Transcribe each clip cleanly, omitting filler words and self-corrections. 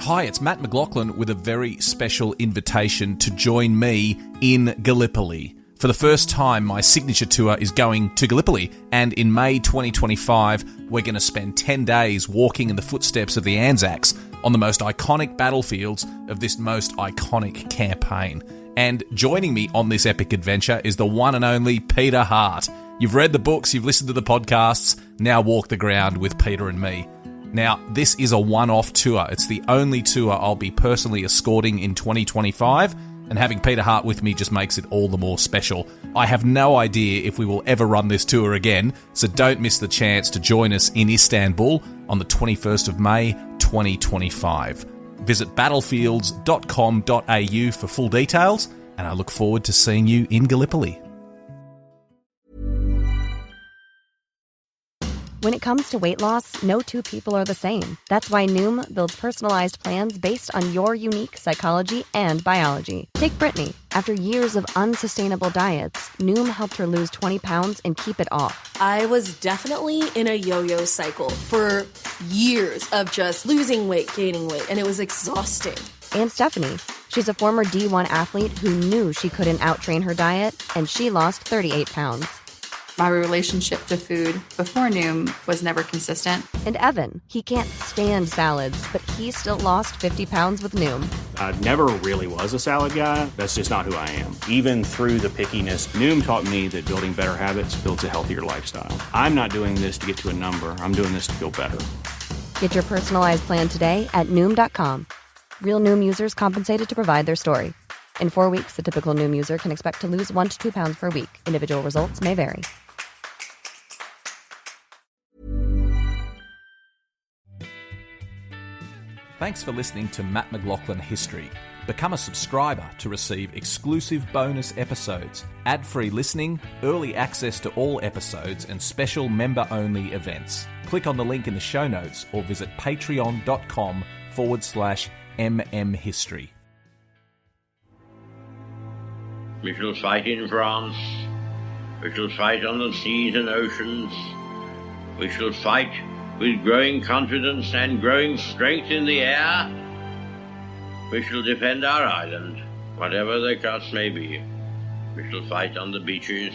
Hi, it's Matt McLachlan with a very special invitation to join me in Gallipoli. For the first time, my signature tour is going to Gallipoli, and in May 2025, we're going to spend 10 days walking in the footsteps of the Anzacs on the most iconic battlefields of this most iconic campaign. And joining me on this epic adventure is the one and only Peter Hart. You've read the books, you've listened to the podcasts, now walk the ground with Peter and me. Now, this is a one-off tour. It's the only tour I'll be personally escorting in 2025, and having Peter Hart with me just makes it all the more special. I have no idea if we will ever run this tour again, so don't miss the chance to join us in Istanbul on the 21st of May, 2025. Visit battlefields.com.au for full details, and I look forward to seeing you in Gallipoli. When it comes to weight loss, no two people are the same. That's why Noom builds personalized plans based on your unique psychology and biology. Take Brittany. After years of unsustainable diets, Noom helped her lose 20 pounds and keep it off. I was definitely in a yo-yo cycle for years of just losing weight, gaining weight, and it was exhausting. And Stephanie. She's a former D1 athlete who knew she couldn't out-train her diet, and she lost 38 pounds. My relationship to food before Noom was never consistent. And Evan, he can't stand salads, but he still lost 50 pounds with Noom. I never really was a salad guy. That's just not who I am. Even through the pickiness, Noom taught me that building better habits builds a healthier lifestyle. I'm not doing this to get to a number. I'm doing this to feel better. Get your personalized plan today at Noom.com. Real Noom users compensated to provide their story. In 4 weeks, the typical Noom user can expect to lose 1 to 2 pounds per week. Individual results may vary. Thanks for listening to Matt McLachlan History. Become a subscriber to receive exclusive bonus episodes, ad-free listening, early access to all episodes, and special member-only events. Click on the link in the show notes or visit patreon.com/mmhistory. We shall fight in France. We shall fight on the seas and oceans. We shall fight with growing confidence and growing strength in the air. We shall defend our island, whatever the cost may be. We shall fight on the beaches.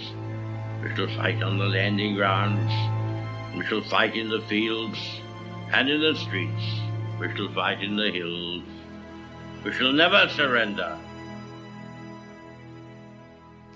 We shall fight on the landing grounds. We shall fight in the fields and in the streets. We shall fight in the hills. We shall never surrender.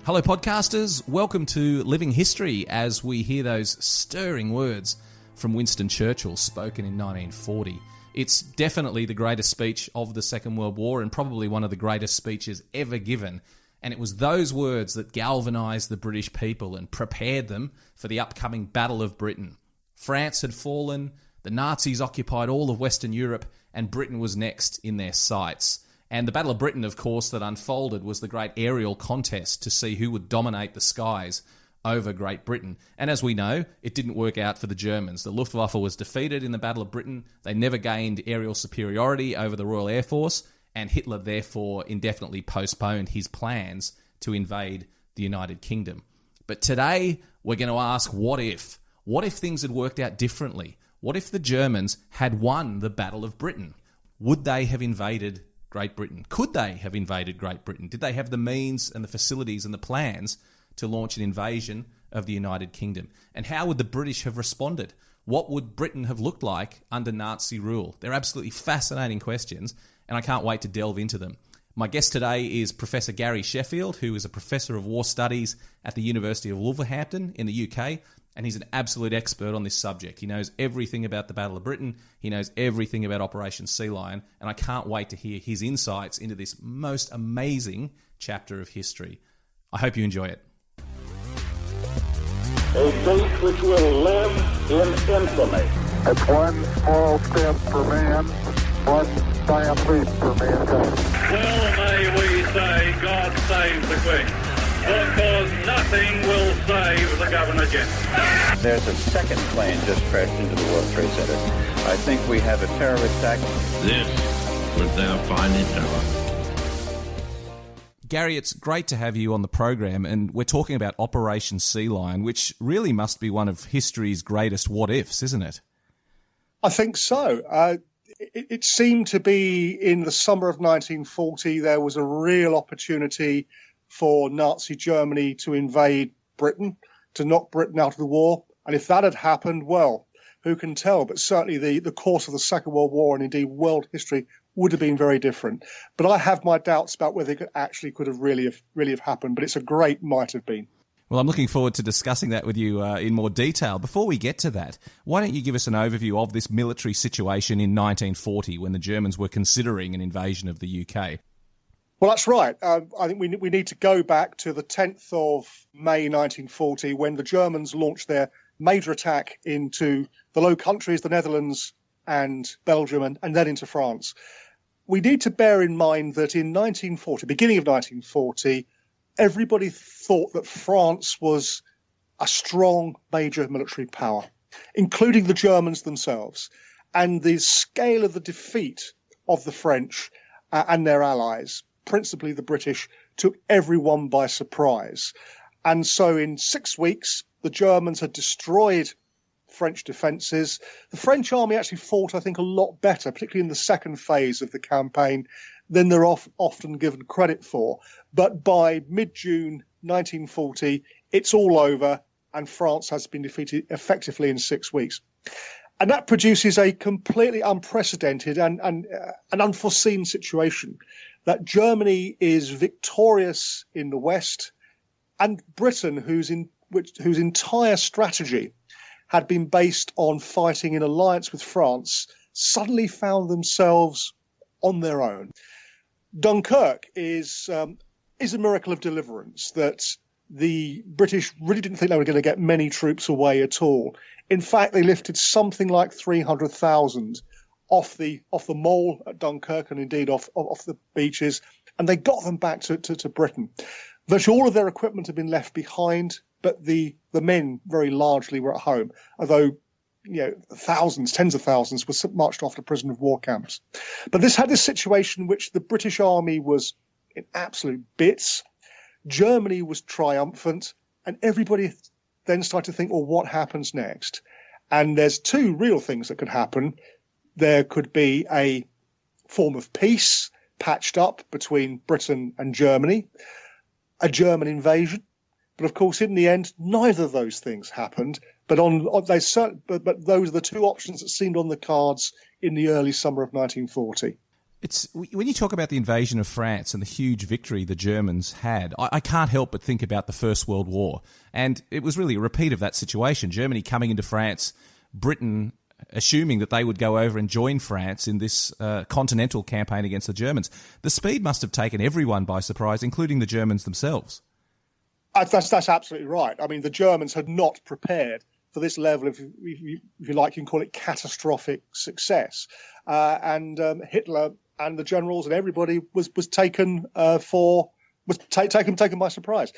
Hello, podcasters. Welcome to Living History as we hear those stirring words from Winston Churchill, spoken in 1940. It's definitely the greatest speech of the Second World War and probably one of the greatest speeches ever given. And it was those words that galvanised the British people and prepared them for the upcoming Battle of Britain. France had fallen, the Nazis occupied all of Western Europe, and Britain was next in their sights. And the Battle of Britain, of course, that unfolded was the great aerial contest to see who would dominate the skies over Great Britain. And as we know, it didn't work out for the Germans. The Luftwaffe was defeated in the Battle of Britain. They never gained aerial superiority over the Royal Air Force, and Hitler therefore indefinitely postponed his plans to invade the United Kingdom. But today, we're going to ask, what if? What if things had worked out differently? What if the Germans had won the Battle of Britain? Would they have invaded Great Britain? Could they have invaded Great Britain? Did they have the means and the facilities and the plans to launch an invasion of the United Kingdom? And how would the British have responded? What would Britain have looked like under Nazi rule? They're absolutely fascinating questions, and I can't wait to delve into them. My guest today is Professor Gary Sheffield, who is a Professor of War Studies at the University of Wolverhampton in the UK, and he's an absolute expert on this subject. He knows everything about the Battle of Britain, he knows everything about Operation Sea Lion, and I can't wait to hear his insights into this most amazing chapter of history. I hope you enjoy it. A date which will live in infamy. It's one small step for man, one giant leap for mankind. Well may we say, God save the Queen, because nothing will save the Governor General. There's a second plane just crashed into the World Trade Center. I think we have a terror attack. This was their finest hour. Gary, it's great to have you on the program, and we're talking about Operation Sea Lion, which really must be one of history's greatest what-ifs, isn't it? I think so. it seemed to be in the summer of 1940, there was a real opportunity for Nazi Germany to invade Britain, to knock Britain out of the war. And if that had happened, well, who can tell? But certainly the course of the Second World War and indeed world history would have been very different. But I have my doubts about whether it could have really have happened. But it's a great might have been. Well, I'm looking forward to discussing that with you in more detail. Before we get to that, why don't you give us an overview of this military situation in 1940 when the Germans were considering an invasion of the UK? Well, that's right. I think we need to go back to the 10th of May 1940 when the Germans launched their major attack into the Low Countries, the Netherlands and Belgium, and then into France. We need to bear in mind that in 1940, beginning of 1940, everybody thought that France was a strong major military power, including the Germans themselves. And the scale of the defeat of the French and their allies, principally the British, took everyone by surprise. And so in 6 weeks, the Germans had destroyed French defences. The French army actually fought, I think, a lot better, particularly in the second phase of the campaign, than they're often given credit for. But by mid-June 1940, it's all over, and France has been defeated effectively in 6 weeks. And that produces a completely unprecedented and an unforeseen situation, that Germany is victorious in the West, and Britain, whose entire strategy had been based on fighting in alliance with France, suddenly found themselves on their own. Dunkirk is a miracle of deliverance, that the British really didn't think they were going to get many troops away at all. In fact, they lifted something like 300,000 off the mole at Dunkirk and indeed off the beaches, and they got them back to Britain. Virtually all of their equipment had been left behind, but the men very largely were at home, although thousands, tens of thousands were marched off to prisoner of war camps. But this had this situation in which the British army was in absolute bits, Germany was triumphant, and everybody then started to think, well, what happens next? And there's two real things that could happen. There could be a form of peace patched up between Britain and Germany, a German invasion. But of course, in the end, neither of those things happened. But those are the two options that seemed on the cards in the early summer of 1940. When you talk about the invasion of France and the huge victory the Germans had, I can't help but think about the First World War. And it was really a repeat of that situation. Germany coming into France, Britain assuming that they would go over and join France in this continental campaign against the Germans. The speed must have taken everyone by surprise, including the Germans themselves. That's absolutely right. I mean, the Germans had not prepared for this level of, if you like, you can call it catastrophic success. And Hitler and the generals and everybody was taken by surprise.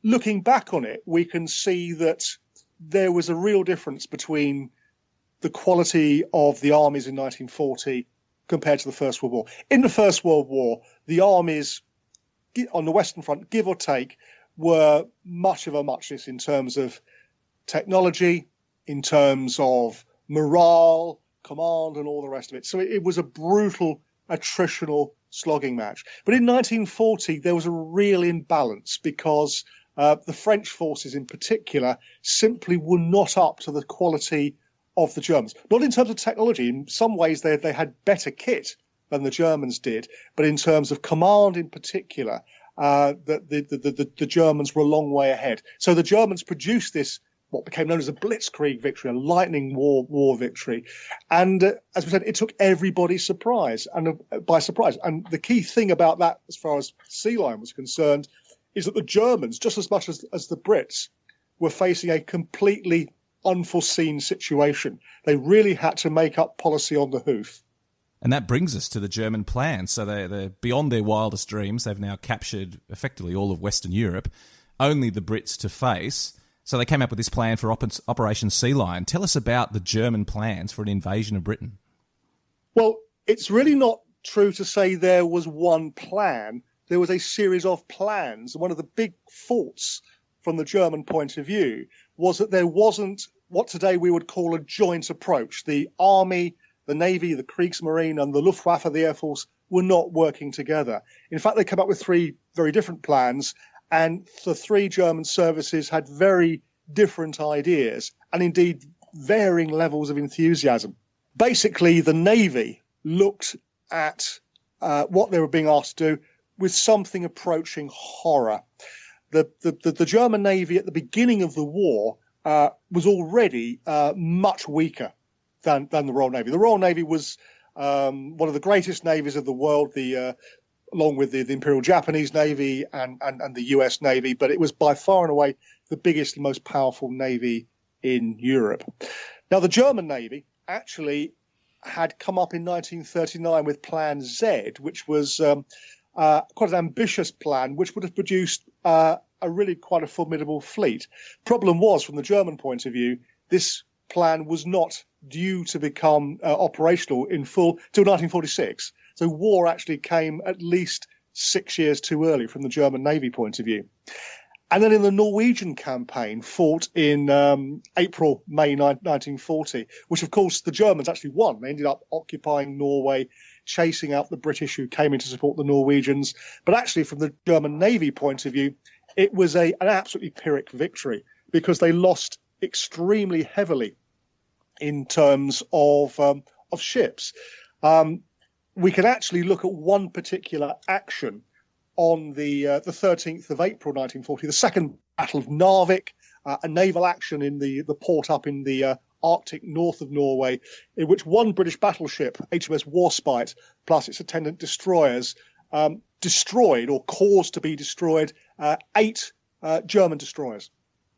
Looking back on it, we can see that there was a real difference between the quality of the armies in 1940 compared to the First World War. In the First World War, the armies on the Western Front, give or take, were much of a muchness in terms of technology, in terms of morale, command, and all the rest of it. So it was a brutal, attritional slogging match. But in 1940, there was a real imbalance because the French forces in particular simply were not up to the quality of the Germans. Not in terms of technology. In some ways, they had better kit than the Germans did. But in terms of command in particular, the Germans were a long way ahead. So the Germans produced this, what became known as a blitzkrieg victory, a lightning war victory. And as we said, it took everybody by surprise. And the key thing about that, as far as Sea Lion was concerned, is that the Germans, just as much as the Brits, were facing a completely unforeseen situation. They really had to make up policy on the hoof. And that brings us to the German plan. So they're beyond their wildest dreams. They've now captured effectively all of Western Europe, only the Brits to face. So they came up with this plan for Operation Sea Lion. Tell us about the German plans for an invasion of Britain. Well, it's really not true to say there was one plan. There was a series of plans. One of the big faults from the German point of view was that there wasn't what today we would call a joint approach. The army, the Navy, the Kriegsmarine, and the Luftwaffe, the Air Force, were not working together. In fact, they came up with three very different plans, and the three German services had very different ideas, and indeed varying levels of enthusiasm. Basically, the Navy looked at what they were being asked to do with something approaching horror. The German Navy at the beginning of the war was already much weaker than the Royal Navy. The Royal Navy was one of the greatest navies of the world, along with the Imperial Japanese Navy and the US Navy, but it was by far and away the biggest and most powerful navy in Europe. Now, the German Navy actually had come up in 1939 with Plan Z, which was quite an ambitious plan, which would have produced a really quite a formidable fleet. Problem was, from the German point of view, this plan was not due to become operational in full till 1946. So war actually came at least 6 years too early from the German Navy point of view. And then in the Norwegian campaign, fought in April, May 1940, which of course the Germans actually won. They ended up occupying Norway, chasing out the British who came in to support the Norwegians. But actually from the German Navy point of view, it was an absolutely Pyrrhic victory because they lost extremely heavily in terms of ships. We can actually look at one particular action on the 13th of April 1940, the Second Battle of Narvik, a naval action in the port up in the Arctic north of Norway, in which one British battleship, HMS Warspite, plus its attendant destroyers, destroyed or caused to be destroyed 8 German destroyers,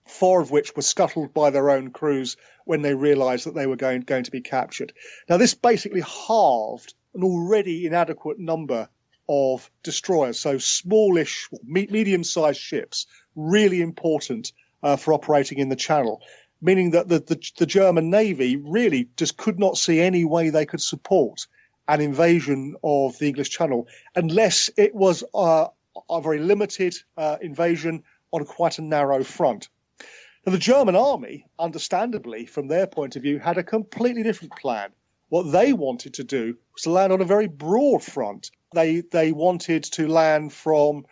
4 of which were scuttled by their own crews when they realised that they were going to be captured. Now, this basically halved an already inadequate number of destroyers, so smallish, medium-sized ships, really important for operating in the Channel, meaning that the German Navy really just could not see any way they could support an invasion of the English Channel unless it was a very limited invasion on quite a narrow front. Now, the German army, understandably, from their point of view, had a completely different plan. What they wanted to do was to land on a very broad front. They wanted to land from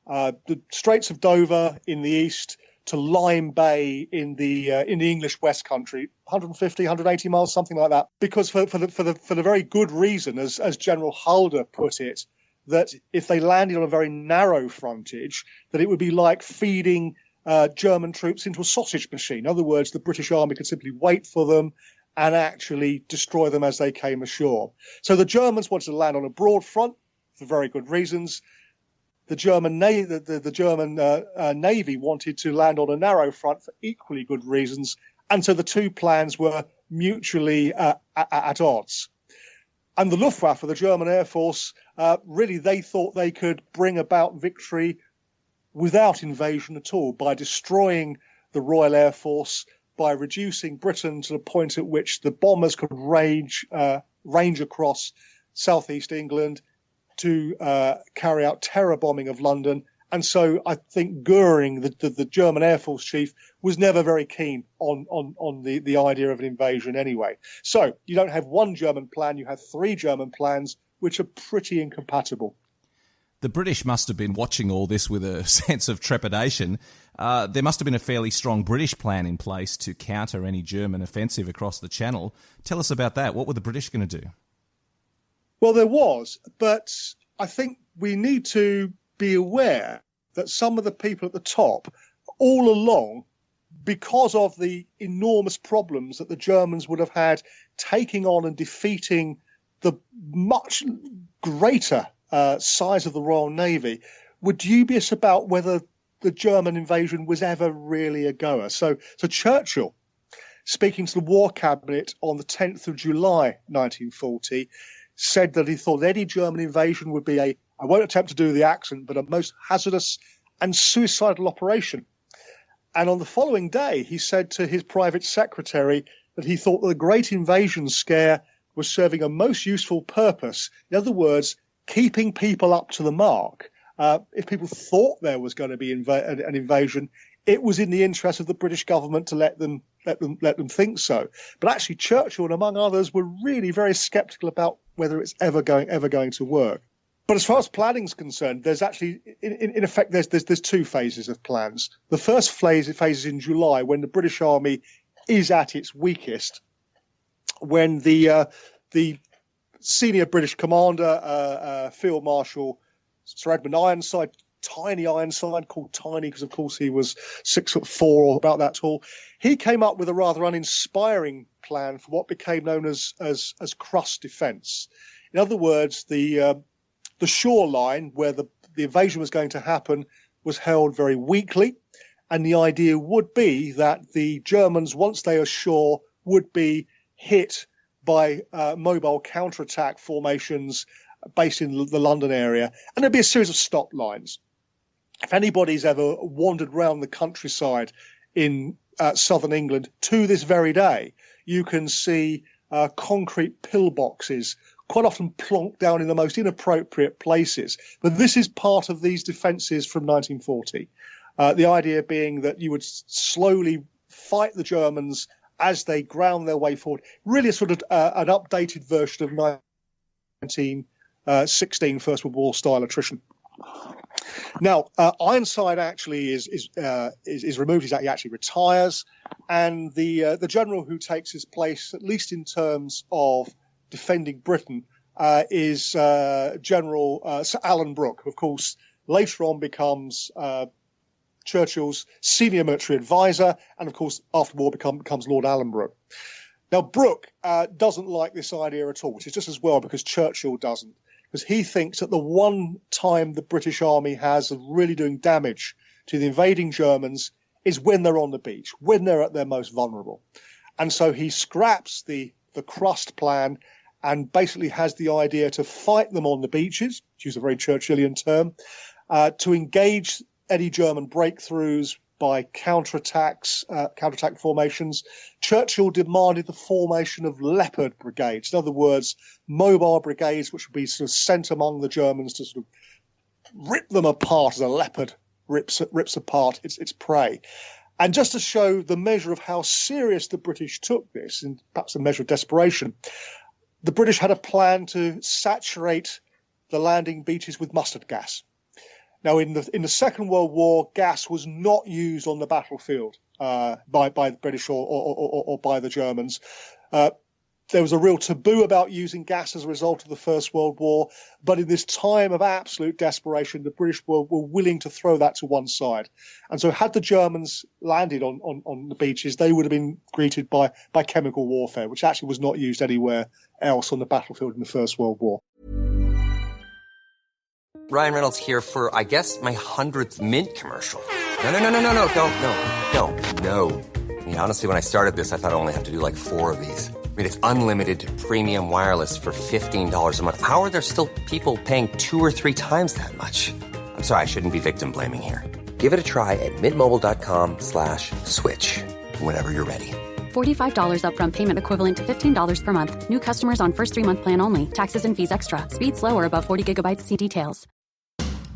the Straits of Dover in the east to Lyme Bay in the English West Country, 150, 180 miles, something like that. Because for the very good reason, as General Halder put it, that if they landed on a very narrow frontage, that it would be like feeding German troops into a sausage machine. In other words, the British Army could simply wait for them and actually destroy them as they came ashore. So the Germans wanted to land on a broad front for very good reasons. The German Navy wanted to land on a narrow front for equally good reasons, and so the two plans were mutually at odds. And the Luftwaffe, the German Air Force, really they thought they could bring about victory without invasion at all by destroying the Royal Air Force, by reducing Britain to the point at which the bombers could range across southeast England to carry out terror bombing of London. And so I think Goering, the German Air Force chief, was never very keen on the idea of an invasion anyway. So you don't have one German plan, you have 3 German plans, which are pretty incompatible. The British must have been watching all this with a sense of trepidation. There must have been a fairly strong British plan in place to counter any German offensive across the Channel. Tell us about that. What were the British going to do? Well, there was, but I think we need to be aware that some of the people at the top, all along, because of the enormous problems that the Germans would have had taking on and defeating the much greater size of the Royal Navy, were dubious about whether the German invasion was ever really a goer. So Churchill, speaking to the War Cabinet on the 10th of July 1940, said that he thought any German invasion would be I won't attempt to do the accent, but a most hazardous and suicidal operation. And on the following day, he said to his private secretary that he thought that the Great Invasion scare was serving a most useful purpose. In other words, keeping people up to the mark. If people thought there was going to be an invasion, it was in the interest of the British government to let them let them think so. But actually, Churchill and among others were really very sceptical about whether it's ever going to work. But as far as planning is concerned, there's actually, in effect, there's two phases of plans. The first phase is in July, when the British Army is at its weakest, when the senior British commander, Field Marshal Sir Edmund Ironside, tiny Ironside, called tiny because, of course, he was 6'4" or about that tall, he came up with a rather uninspiring plan for what became known as crust defence. In other words, the shoreline where the invasion was going to happen was held very weakly, and the idea would be that the Germans, once they are ashore, would be hit by mobile counterattack formations based in the London area, and there'd be a series of stop lines. If anybody's ever wandered around the countryside in southern England to this very day, you can see concrete pillboxes quite often plonked down in the most inappropriate places. But this is part of these defences from 1940. The idea being that you would slowly fight the Germans as they ground their way forward. Really a sort of an updated version of 1916 First World War style attrition. Now, Ironside actually is removed. He actually retires, and the general who takes his place, at least in terms of defending Britain, is General Sir Alan Brooke, who, of course, later on becomes Churchill's senior military advisor, and, of course, after war becomes Lord Alan Brooke. Now, Brooke doesn't like this idea at all, which is just as well because Churchill doesn't, because he thinks that the one time the British Army has of really doing damage to the invading Germans is when they're on the beach, when they're at their most vulnerable. And so he scraps the crust plan and basically has the idea to fight them on the beaches, to use a very Churchillian term, to engage any German breakthroughs by counterattack formations. Churchill demanded the formation of leopard brigades, in other words, mobile brigades which would be sort of sent among the Germans to sort of rip them apart as a leopard rips apart its prey. And just to show the measure of how serious the British took this, and perhaps a measure of desperation, the British had a plan to saturate the landing beaches with mustard gas. Now, in the Second World War, gas was not used on the battlefield by the British or by the Germans. There was a real taboo about using gas as a result of the First World War, but in this time of absolute desperation, the British were willing to throw that to one side. And so had the Germans landed on the beaches, they would have been greeted by chemical warfare, which actually was not used anywhere else on the battlefield in the First World War. Ryan Reynolds here for, I guess, my 100th Mint commercial. No, don't. I mean, honestly, when I started this, I thought I only have to do like 4 of these. I mean, it's unlimited premium wireless for $15 a month. How are there still people paying 2 or 3 times that much? I'm sorry, I shouldn't be victim blaming here. Give it a try at mintmobile.com/switch. Whenever you're ready. $45 upfront payment equivalent to $15 per month. New customers on first 3-month plan only. Taxes and fees extra. Speed slower above 40 gigabytes. See details.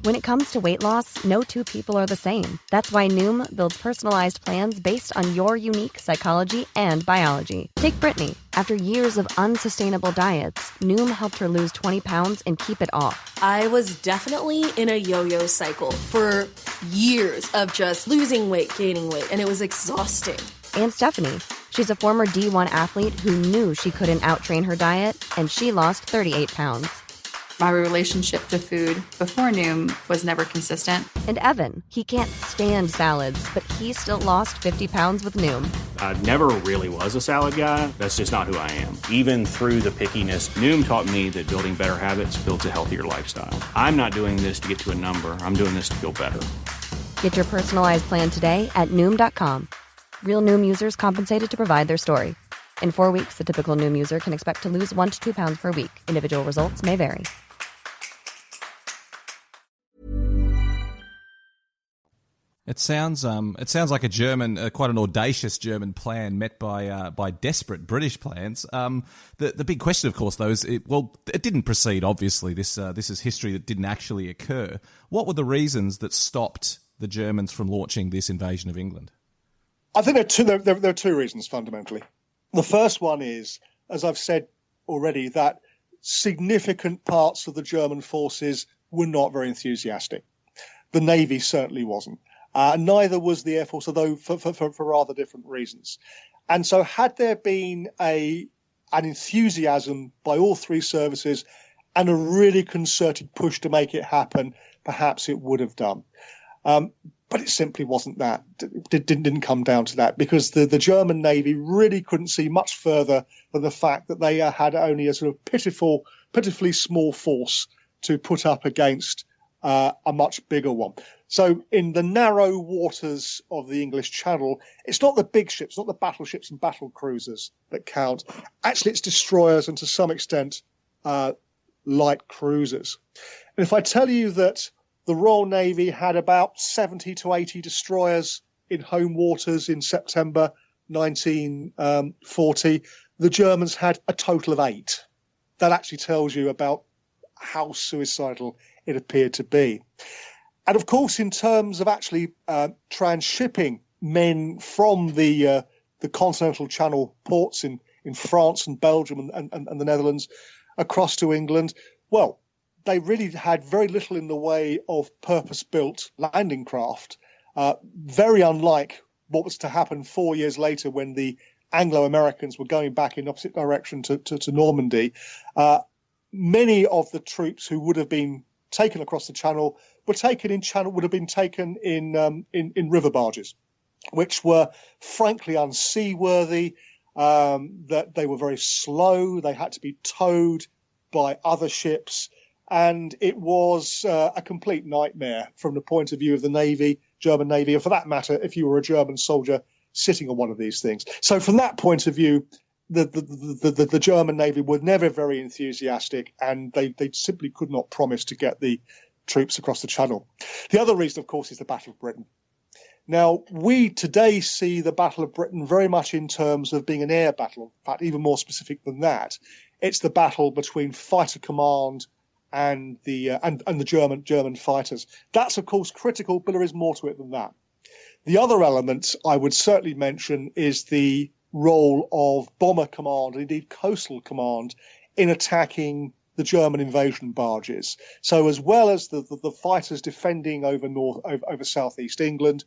When it comes to weight loss, no two people are the same. That's why Noom builds personalized plans based on your unique psychology and biology. Take Brittany. After years of unsustainable diets, Noom helped her lose 20 pounds and keep it off. I was definitely in a yo-yo cycle for years of just losing weight, gaining weight, and it was exhausting. And Stephanie. She's a former D1 athlete who knew she couldn't outtrain her diet, and she lost 38 pounds. My relationship to food before Noom was never consistent. And Evan, he can't stand salads, but he still lost 50 pounds with Noom. I never really was a salad guy. That's just not who I am. Even through the pickiness, Noom taught me that building better habits builds a healthier lifestyle. I'm not doing this to get to a number. I'm doing this to feel better. Get your personalized plan today at Noom.com. Real Noom users compensated to provide their story. In 4 weeks, the typical Noom user can expect to lose 1 to 2 pounds per week. Individual results may vary. It sounds like a German, quite an audacious German plan met by desperate British plans. The big question, of course, though, is it didn't proceed. Obviously, this is history that didn't actually occur. What were the reasons that stopped the Germans from launching this invasion of England? I think there are two reasons fundamentally. The first one is, as I've said already, that significant parts of the German forces were not very enthusiastic. The Navy certainly wasn't. Neither was the Air Force, although for rather different reasons. And so had there been an enthusiasm by all three services and a really concerted push to make it happen, perhaps it would have done. But it simply wasn't that. It didn't come down to that, because the German Navy really couldn't see much further than the fact that they had only a sort of pitifully small force to put up against a much bigger one. So in the narrow waters of the English Channel, it's not the big ships, not the battleships and battle cruisers that count. Actually, it's destroyers and to some extent light cruisers. And if I tell you that the Royal Navy had about 70 to 80 destroyers in home waters in September 1940, the Germans had a total of 8. That actually tells you about how suicidal it appeared to be. And of course, in terms of actually transshipping men from the continental Channel ports in France and Belgium and the Netherlands across to England, well, they really had very little in the way of purpose-built landing craft, very unlike what was to happen 4 years later when the Anglo-Americans were going back in opposite direction to Normandy. Many of the troops who would have been taken across the Channel would have been taken in river barges, which were frankly unseaworthy, that they were very slow, they had to be towed by other ships, and it was a complete nightmare from the point of view of the Navy, German Navy, and for that matter, if you were a German soldier sitting on one of these things. So from that point of view, the German Navy were never very enthusiastic, and they simply could not promise to get the troops across the Channel. The other reason, of course, is the Battle of Britain. Now, we today see the Battle of Britain very much in terms of being an air battle. In fact, even more specific than that, it's the battle between Fighter Command and the German fighters. That's, of course, critical, but there is more to it than that. The other element I would certainly mention is the role of Bomber Command, and indeed Coastal Command, in attacking the German invasion barges. So as well as the fighters defending over southeast England,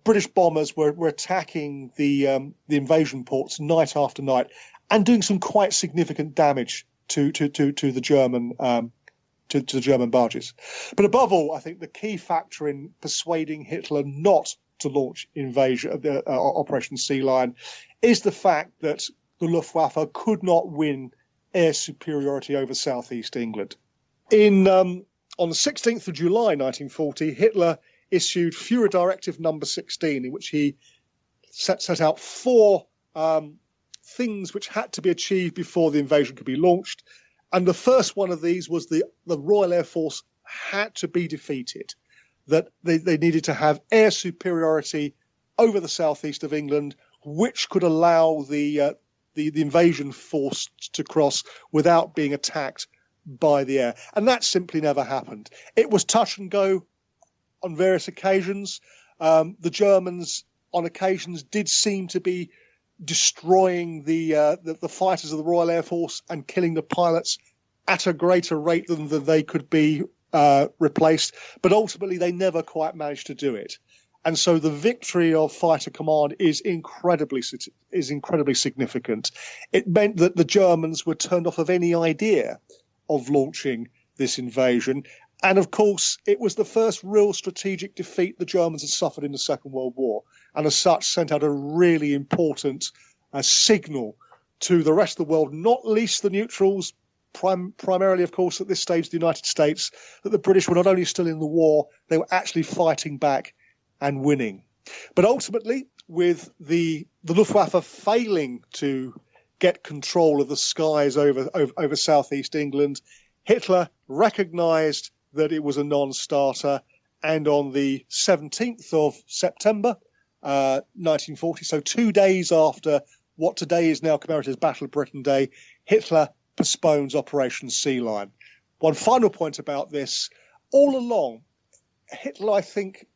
British bombers were attacking the invasion ports night after night and doing some quite significant damage to the German to the German barges. But above all, I think the key factor in persuading Hitler not to launch Operation Sea Lion is the fact that the Luftwaffe could not win air superiority over southeast England. On the 16th of July 1940, Hitler issued Führer Directive number 16, in which he set out 4 things which had to be achieved before the invasion could be launched. And the first one of these was the Royal Air Force had to be defeated, that they needed to have air superiority over the southeast of England, which could allow the invasion force to cross without being attacked by the air. And that simply never happened. It was touch and go on various occasions. The Germans, on occasions, did seem to be destroying the fighters of the Royal Air Force and killing the pilots at a greater rate than they could be replaced. But ultimately, they never quite managed to do it. And so the victory of Fighter Command is incredibly significant. It meant that the Germans were turned off of any idea of launching this invasion. And of course, it was the first real strategic defeat the Germans had suffered in the Second World War, and as such sent out a really important signal to the rest of the world, not least the neutrals, primarily, of course, at this stage, the United States, that the British were not only still in the war, they were actually fighting back and winning. But ultimately, with the Luftwaffe failing to get control of the skies over southeast England, Hitler recognized that it was a non-starter, and on the 17th of September 1940, so 2 days after what today is now commemorated as Battle of Britain Day, Hitler postpones Operation Sea Lion. One final point about this, all along, Hitler, I think,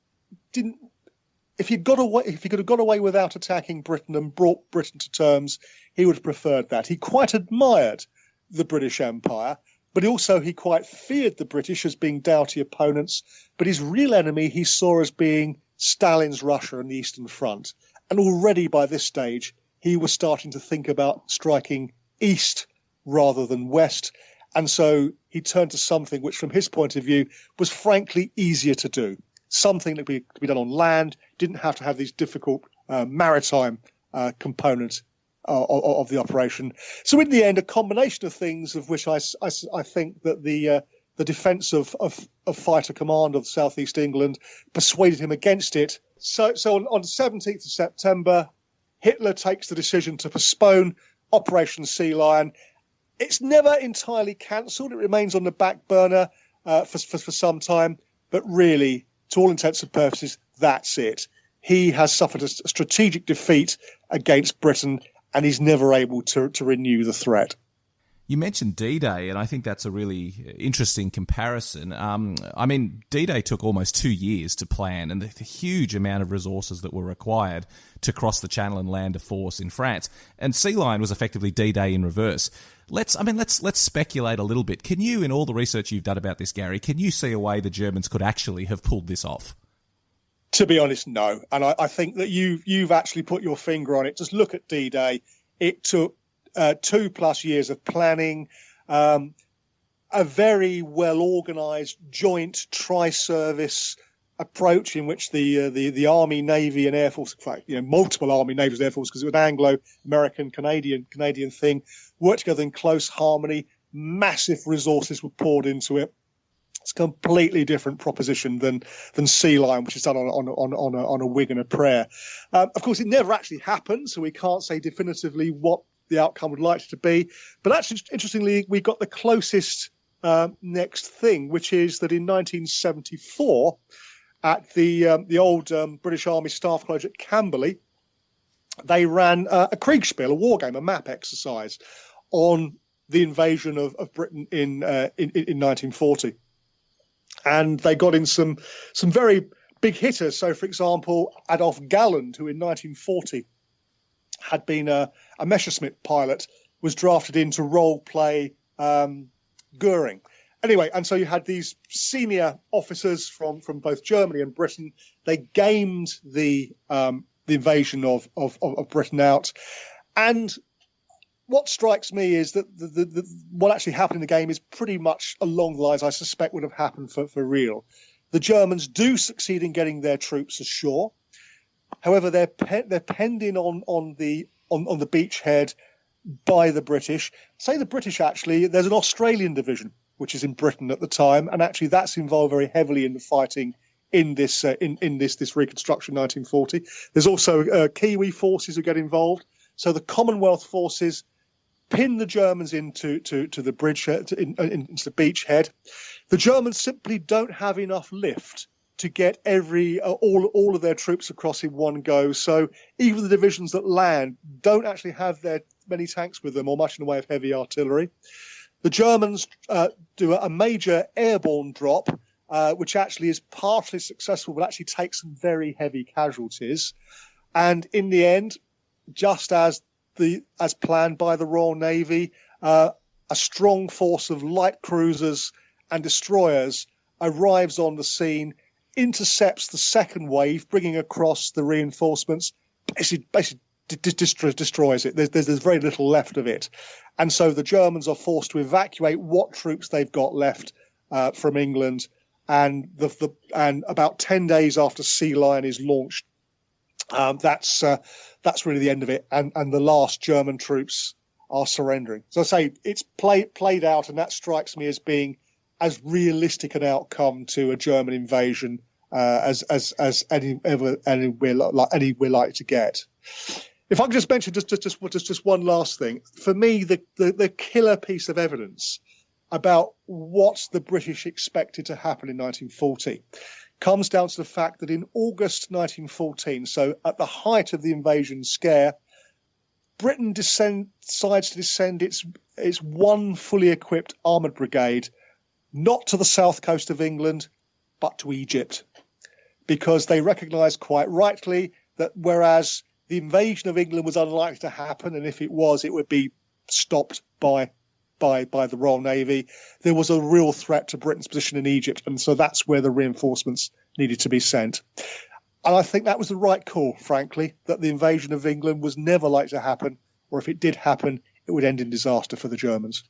if he could have got away without attacking Britain and brought Britain to terms, he would have preferred that. He quite admired the British Empire, but he quite feared the British as being doughty opponents. But his real enemy he saw as being Stalin's Russia and the Eastern Front. And already by this stage, he was starting to think about striking east rather than west. And so he turned to something which, from his point of view, was frankly easier to do. Something that could be done on land, didn't have to have these difficult maritime components of the operation. So in the end, a combination of things of which I think that the defence of fighter command of southeast England persuaded him against it. So on the 17th of September, Hitler takes the decision to postpone Operation Sea Lion. It's never entirely cancelled. It remains on the back burner for some time. But really, to all intents and purposes, that's it. He has suffered a strategic defeat against Britain, and he's never able to renew the threat. You mentioned D-Day, and I think that's a really interesting comparison. I mean, D-Day took almost 2 years to plan, and the huge amount of resources that were required to cross the Channel and land a force in France. And Sea Lion was effectively D-Day in reverse. Let's speculate a little bit. Can you, in all the research you've done about this, Gary, can you see a way the Germans could actually have pulled this off? To be honest, no. And I think that you've actually put your finger on it. Just look at D-Day. It took 2+ years of planning, a very well-organised joint tri-service approach in which the Army, Navy and Air Force, in fact, multiple Army, Navy and Air Force, because it was an Anglo-American, Canadian thing, worked together in close harmony. Massive resources were poured into it. It's a completely different proposition than Sea Lion, which is done on a wig and a prayer. Of course, it never actually happened, so we can't say definitively what the outcome would likely to be. But actually, interestingly, we got the closest next thing, which is that in 1974, at the old British Army Staff College at Camberley, they ran a Kriegspiel, a war game, a map exercise on the invasion of Britain in 1940. And they got in some very big hitters. So, for example, Adolf Galland, who in 1940 had been a Messerschmitt pilot, was drafted in to role play Goering. Anyway, and so you had these senior officers from both Germany and Britain. They gamed the invasion of Britain out. And what strikes me is that what actually happened in the game is pretty much along the lines I suspect would have happened for real. The Germans do succeed in getting their troops ashore. However, they're penned in on the beachhead by the British. Say the British, actually, there's an Australian division which is in Britain at the time, and actually that's involved very heavily in the fighting in this reconstruction 1940. There's also Kiwi forces who get involved. So the Commonwealth forces pin the Germans into the bridge into the beachhead. The Germans simply don't have enough lift to get all of their troops across in one go. So even the divisions that land don't actually have their many tanks with them or much in the way of heavy artillery. The Germans do a major airborne drop, which actually is partially successful, but actually takes some very heavy casualties. And in the end, just as planned by the Royal Navy, a strong force of light cruisers and destroyers arrives on the scene, intercepts the second wave, bringing across the reinforcements, basically destroys it. There's very little left of it. And so the Germans are forced to evacuate what troops they've got left from England. And about 10 days after Sea Lion is launched, that's really the end of it. And the last German troops are surrendering. So I say it's played out, and that strikes me as being as realistic an outcome to a German invasion as we're like to get. If I could just mention just one last thing, for me, the killer piece of evidence about what the British expected to happen in 1940 comes down to the fact that in August 1914, so at the height of the invasion scare, Britain decides to send its one fully equipped armoured brigade not to the south coast of England, but to Egypt. because they recognised quite rightly that whereas the invasion of England was unlikely to happen, and if it was, it would be stopped by the Royal Navy, there was a real threat to Britain's position in Egypt, and so that's where the reinforcements needed to be sent. And I think that was the right call, frankly, that the invasion of England was never likely to happen, or if it did happen, it would end in disaster for the Germans.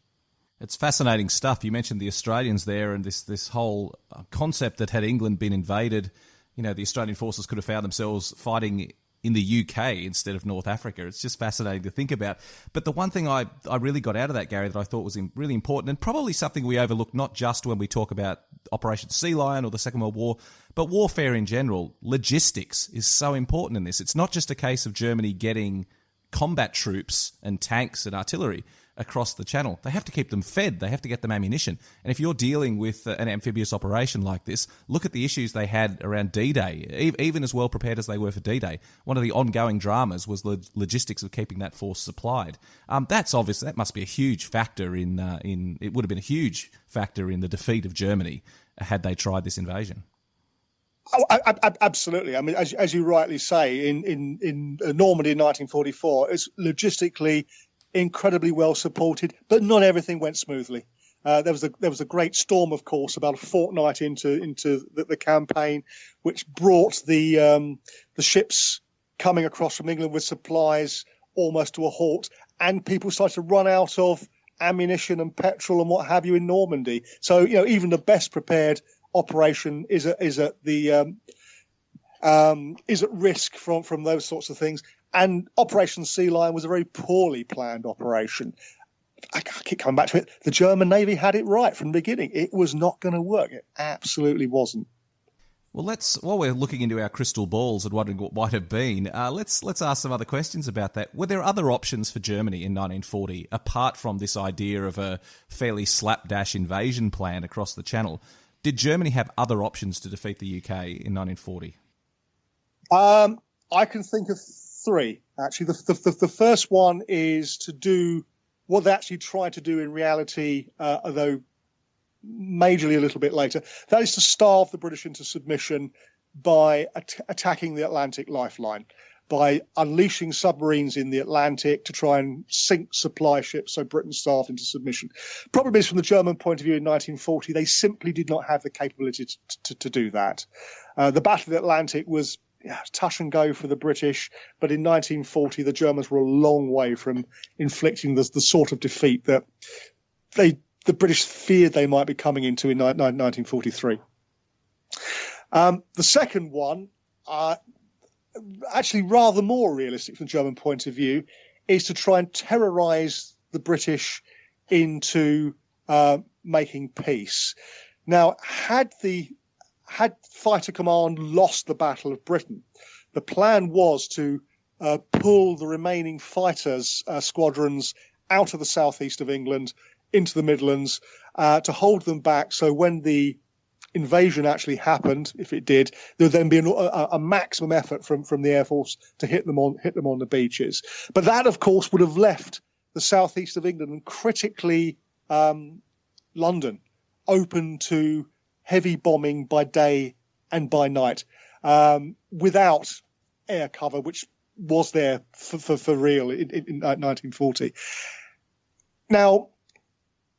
It's fascinating stuff. You mentioned the Australians there and this whole concept that had England been invaded, the Australian forces could have found themselves fighting in the UK instead of North Africa. It's just fascinating to think about. But the one thing I really got out of that, Gary, that I thought was really important, and probably something we overlook not just when we talk about Operation Sea Lion or the Second World War, but warfare in general, logistics is so important in this. It's not just a case of Germany getting combat troops and tanks and artillery across the channel. They have to keep them fed. They have to get them ammunition. And if you're dealing with an amphibious operation like this, look at the issues they had around D-Day. Even as well prepared as they were for D-Day, one of the ongoing dramas was the logistics of keeping that force supplied. That's obvious. That must be a huge factor it would have been a huge factor in the defeat of Germany had they tried this invasion. Oh, absolutely. I mean, as you rightly say, in Normandy in 1944, it's logistically incredibly well supported, but not everything went smoothly. There was a great storm, of course, about a fortnight into the campaign, which brought the ships coming across from England with supplies almost to a halt, and people started to run out of ammunition and petrol and what have you in Normandy. So even the best prepared operation is at risk from those sorts of things. And Operation Sea Lion was a very poorly planned operation. I keep coming back to it. The German Navy had it right from the beginning. It was not going to work. It absolutely wasn't. Well, while we're looking into our crystal balls and wondering what might have been, let's ask some other questions about that. Were there other options for Germany in 1940 apart from this idea of a fairly slapdash invasion plan across the Channel? Did Germany have other options to defeat the UK in 1940? I can think of three, actually. The first one is to do what they actually tried to do in reality, although majorly a little bit later. That is to starve the British into submission by attacking the Atlantic lifeline, by unleashing submarines in the Atlantic to try and sink supply ships so Britain starved into submission. Problem is, from the German point of view in 1940, they simply did not have the capability to do that. The Battle of the Atlantic was touch and go for the British, but in 1940 the Germans were a long way from inflicting the sort of defeat that the British feared they might be coming into in 1943. The second one, actually rather more realistic from the German point of view, is to try and terrorise the British into making peace. Now, had Fighter Command lost the Battle of Britain, the plan was to pull the remaining fighters squadrons out of the southeast of England into the Midlands, to hold them back. So when the invasion actually happened, if it did, there would then be a maximum effort from the Air Force to hit them on the beaches. But that, of course, would have left the southeast of England and critically London open to heavy bombing by day and by night, without air cover, which was there for real in 1940. Now,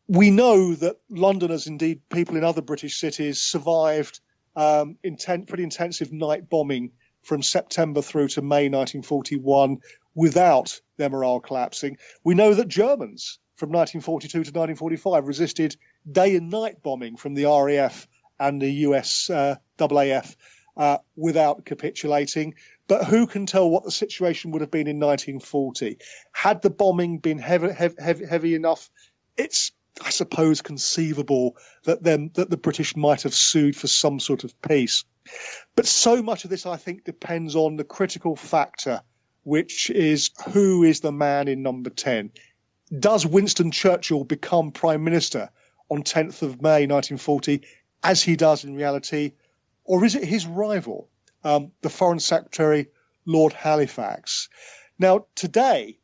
we know that Londoners, indeed people in other British cities, survived pretty intensive night bombing from September through to May 1941 without their morale collapsing. We know that Germans from 1942 to 1945 resisted day and night bombing from the RAF and the US AAF without capitulating. But who can tell what the situation would have been in 1940? Had the bombing been heavy enough, it's, I suppose, conceivable that the British might have sued for some sort of peace. But so much of this, I think, depends on the critical factor, which is who is the man in number 10? Does Winston Churchill become Prime Minister on 10th of May 1940, as he does in reality, or is it his rival, the Foreign Secretary, Lord Halifax? Now, today,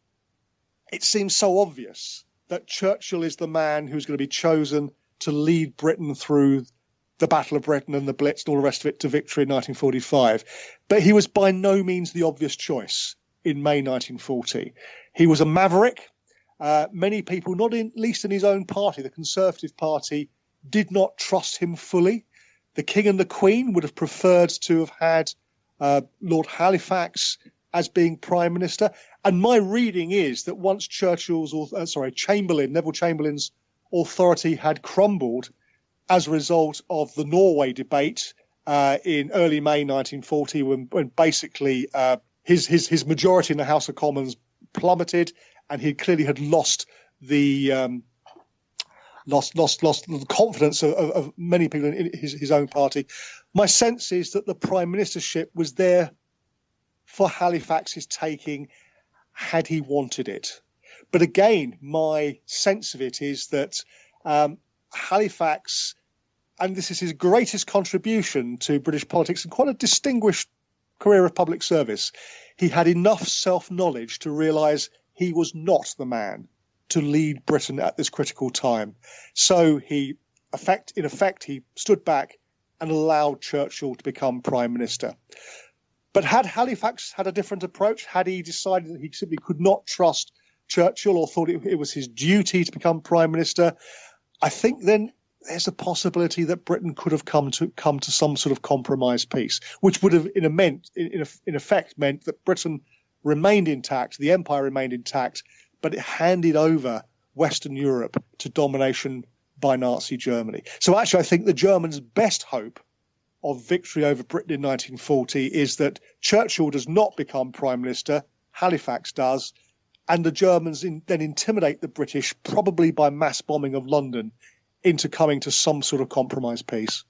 it seems so obvious that Churchill is the man who's going to be chosen to lead Britain through the Battle of Britain and the Blitz and all the rest of it to victory in 1945. But he was by no means the obvious choice in May 1940. He was a maverick. Many people, not least in his own party, the Conservative Party, did not trust him fully. The King and the Queen would have preferred to have had Lord Halifax as being Prime Minister. And my reading is that once Neville Chamberlain's authority had crumbled as a result of the Norway debate in early May 1940, when basically his majority in the House of Commons plummeted, and he clearly had lost the confidence of many people in his own party. My sense is that the prime ministership was there for Halifax's taking had he wanted it. But again, my sense of it is that Halifax, and this is his greatest contribution to British politics and quite a distinguished career of public service, he had enough self-knowledge to realise he was not the man to lead Britain at this critical time. So in effect, he stood back and allowed Churchill to become Prime Minister. But had Halifax had a different approach, had he decided that he simply could not trust Churchill or thought it was his duty to become Prime Minister, I think then there's a possibility that Britain could have come to some sort of compromise peace, which would have in effect meant that Britain remained intact, the empire remained intact, but it handed over Western Europe to domination by Nazi Germany. So actually, I think the Germans' best hope of victory over Britain in 1940 is that Churchill does not become Prime Minister, Halifax does, and the Germans then intimidate the British, probably by mass bombing of London, into coming to some sort of compromise peace.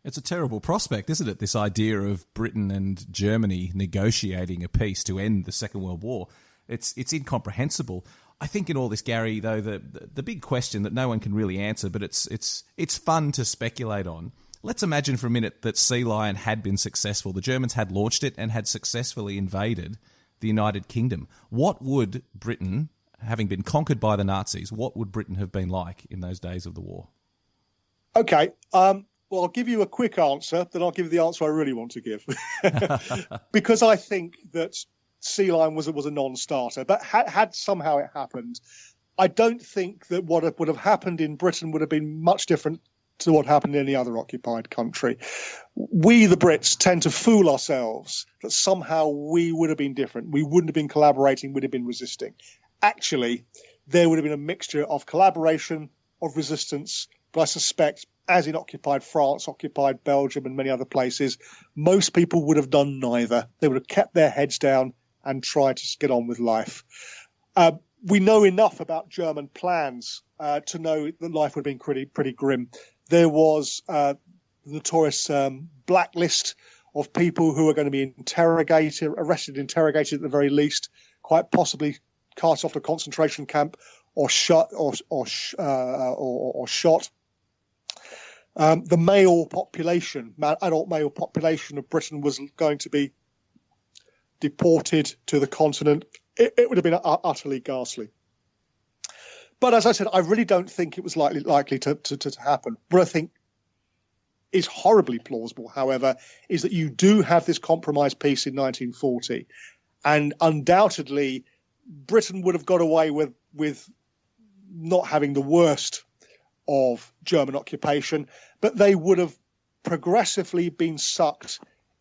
It's a terrible prospect, isn't it, this idea of Britain and Germany negotiating a peace to end the Second World War. It's incomprehensible. I think in all this, Gary, though, the big question that no one can really answer, but it's fun to speculate on. Let's imagine for a minute that Sea Lion had been successful. The Germans had launched it and had successfully invaded the United Kingdom. What would Britain, having been conquered by the Nazis, what would Britain have been like in those days of the war? Okay, well, I'll give you a quick answer, then I'll give you the answer I really want to give. Because I think that Sea Lion was a non-starter. But had somehow it happened, I don't think that what would have happened in Britain would have been much different to what happened in any other occupied country. We, the Brits, tend to fool ourselves that somehow we would have been different. We wouldn't have been collaborating, we'd have been resisting. Actually, there would have been a mixture of collaboration, of resistance, but I suspect, as in occupied France, occupied Belgium and many other places, most people would have done neither. They would have kept their heads down and tried to get on with life. We know enough about German plans to know that life would have been pretty grim. There was the notorious blacklist of people who were going to be arrested, interrogated at the very least, quite possibly cast off to a concentration camp or shot. The male population, adult male population of Britain was going to be deported to the continent. It would have been utterly ghastly. But as I said, I really don't think it was likely to happen. What I think is horribly plausible, however, is that you do have this compromise peace in 1940, and undoubtedly Britain would have got away with not having the worst of German occupation, but they would have progressively been sucked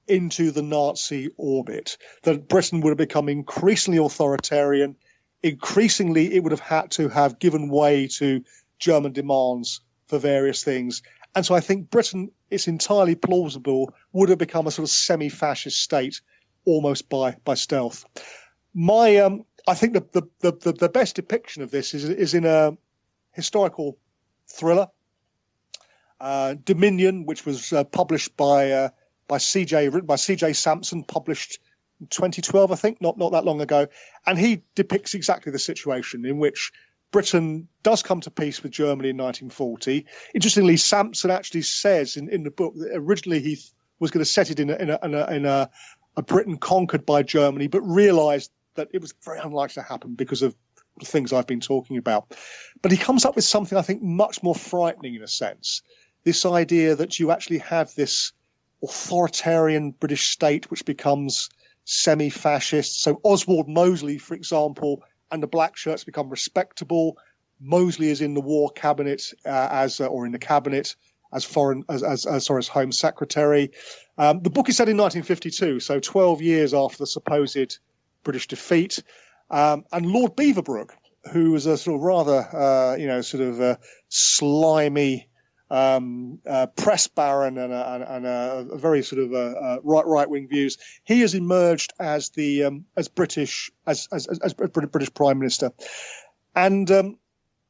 into the Nazi orbit, that Britain would have become increasingly authoritarian. Increasingly, it would have had to have given way to German demands for various things. And so I think Britain, it's entirely plausible, would have become a sort of semi-fascist state almost by stealth. I think the best depiction of this is in a historical thriller, Dominion, which was published by C.J. Sampson, published in 2012, I think, not that long ago. And he depicts exactly the situation in which Britain does come to peace with Germany in 1940. Interestingly, Sampson actually says in the book that originally he was going to set it in a Britain conquered by Germany, but realised that it was very unlikely to happen because of the things I've been talking about. But he comes up with something I think much more frightening in a sense. this idea that you actually have this authoritarian British state which becomes semi-fascist. So Oswald Mosley, for example, and the black shirts become respectable. Mosley is in the war cabinet or in the cabinet as Home Secretary. The book is set in 1952, so 12 years after the supposed British defeat. And Lord Beaverbrook, who was a sort of rather, slimy press baron and a very sort of right-wing views, he has emerged as the British Prime Minister. And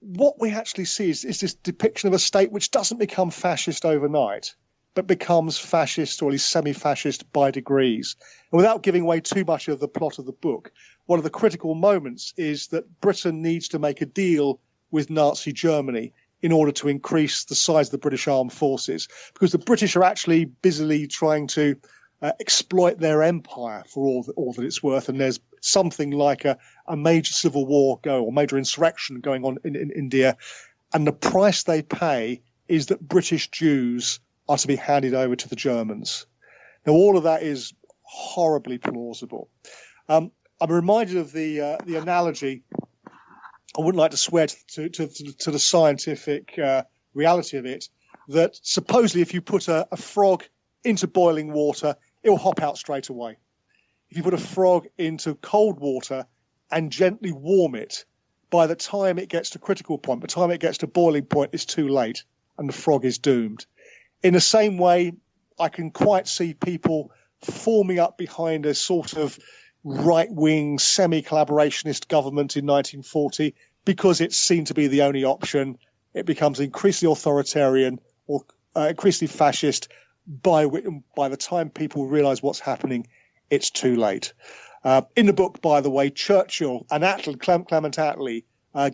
what we actually see is this depiction of a state which doesn't become fascist overnight, but becomes fascist, or at least semi-fascist, by degrees. And without giving away too much of the plot of the book, one of the critical moments is that Britain needs to make a deal with Nazi Germany in order to increase the size of the British armed forces, because the British are actually busily trying to exploit their empire for all that it's worth. And there's something like a major civil war or major insurrection going on in India. And the price they pay is that British Jews are to be handed over to the Germans. Now, all of that is horribly plausible. I'm reminded of the analogy. I wouldn't like to swear to the scientific reality of it, that supposedly if you put a frog into boiling water, it will hop out straight away. If you put a frog into cold water and gently warm it, by the time it gets to critical point, by the time it gets to boiling point, it's too late and the frog is doomed. In the same way, I can quite see people forming up behind a sort of right-wing, semi-collaborationist government in 1940 because it's seen to be the only option. It becomes increasingly authoritarian or increasingly fascist. By the time people realise what's happening, it's too late. In the book, by the way, Churchill and Clement Attlee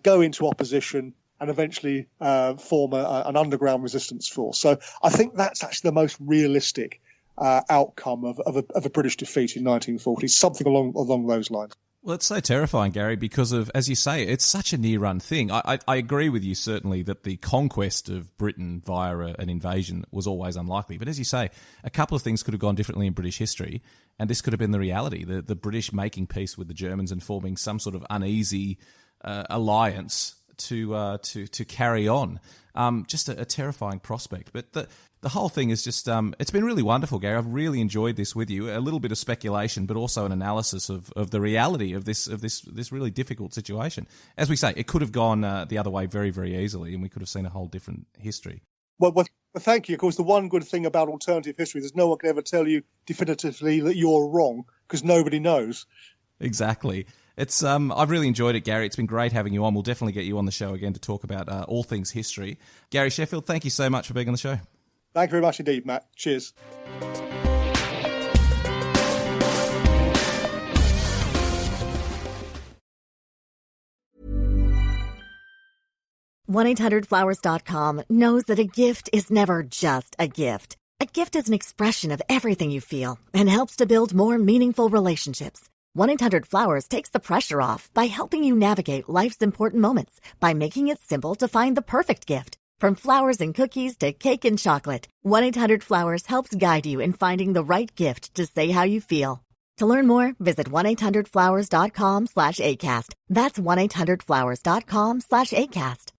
go into opposition and eventually form an underground resistance force. So I think that's actually the most realistic outcome of a British defeat in 1940, something along those lines. Well, it's so terrifying, Gary, because of, as you say, it's such a near-run thing. I agree with you, certainly, that the conquest of Britain via an invasion was always unlikely. But as you say, a couple of things could have gone differently in British history, and this could have been the reality, the British making peace with the Germans and forming some sort of uneasy alliance to carry on. Just a terrifying prospect. But the whole thing is just, it's been really wonderful, Gary. I've really enjoyed this with you. A little bit of speculation, but also an analysis of the reality of this really difficult situation. As we say, it could have gone the other way very, very easily, and we could have seen a whole different history. Well, thank you. Of course, the one good thing about alternative history is no one can ever tell you definitively that you're wrong, because nobody knows. Exactly. It's I've really enjoyed it, Gary. It's been great having you on. We'll definitely get you on the show again to talk about all things history. Gary Sheffield, thank you so much for being on the show. Thank you very much indeed, Matt. Cheers. $1-800-Flowers.com knows that a gift is never just a gift. A gift is an expression of everything you feel and helps to build more meaningful relationships. 1-800-Flowers takes the pressure off by helping you navigate life's important moments by making it simple to find the perfect gift. From flowers and cookies to cake and chocolate, 1-800-Flowers helps guide you in finding the right gift to say how you feel. To learn more, visit 1-800-Flowers.com/ACAST. That's 1-800-Flowers.com/ACAST.